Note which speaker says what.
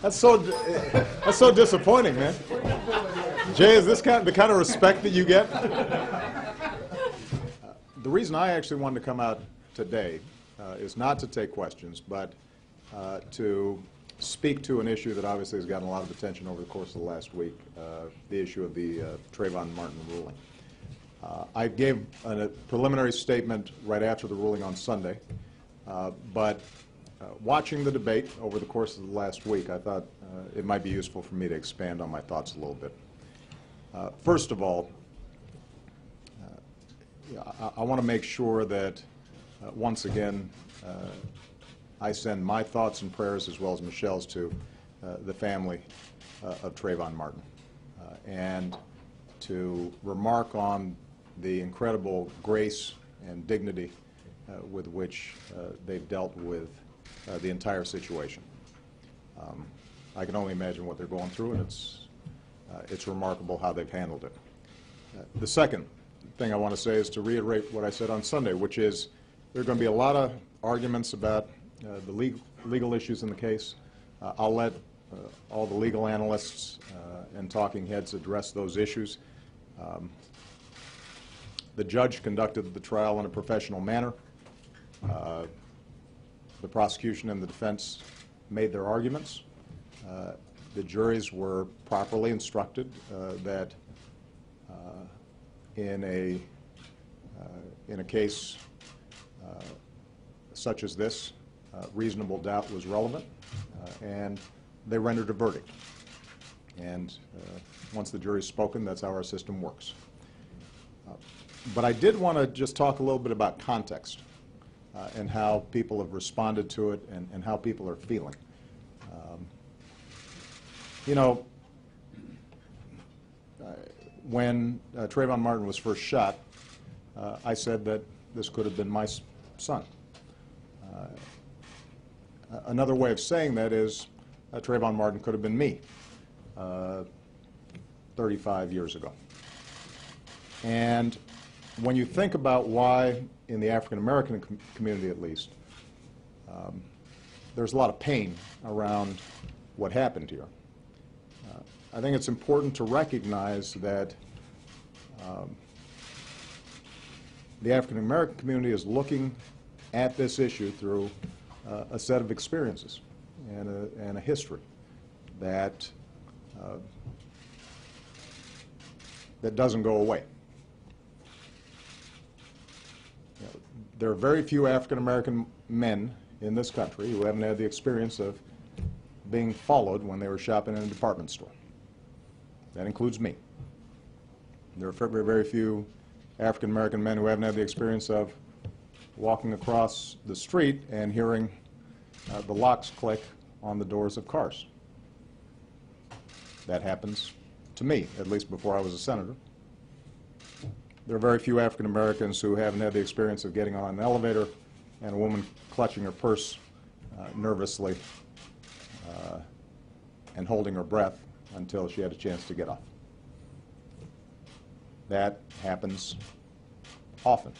Speaker 1: That's so disappointing, man. Jay, is this the kind of respect that you get? The reason I actually wanted to come out today is not to take questions, but to speak to an issue that obviously has gotten a lot of attention over the course of the last week, the issue of the Trayvon Martin ruling. I gave a preliminary statement right after the ruling on Sunday, but watching the debate over the course of the last week, I thought it might be useful for me to expand on my thoughts a little bit. First of all, I want to make sure that once again I send my thoughts and prayers as well as Michelle's to the family of Trayvon Martin and to remark on the incredible grace and dignity with which they've dealt with the entire situation. I can only imagine what they're going through, and it's remarkable how they've handled it. The second thing I want to say is to reiterate what I said on Sunday, which is there are going to be a lot of arguments about the legal issues in the case. I'll let all the legal analysts and talking heads address those issues. The judge conducted the trial in a professional manner. The prosecution and the defense made their arguments. The juries were properly instructed that in a case such as this, reasonable doubt was relevant, and they rendered a verdict. And once the jury's spoken, that's how our system works. But I did want to just talk a little bit about context and how people have responded to it and how people are feeling. You know, when Trayvon Martin was first shot, I said that this could have been my son. Another way of saying that is Trayvon Martin could have been me 35 years ago. And when you think about why, in the African American community at least, there's a lot of pain around what happened here, I think it's important to recognize that the African American community is looking at this issue through a set of experiences and a history that doesn't go away. You know, there are very few African American men in this country who haven't had the experience of being followed when they were shopping in a department store. That includes me. There are very, very few African American men who haven't had the experience of walking across the street and hearing the locks click on the doors of cars. That happens to me, at least before I was a senator. There are very few African Americans who haven't had the experience of getting on an elevator and a woman clutching her purse nervously and holding her breath until she had a chance to get off. That happens often.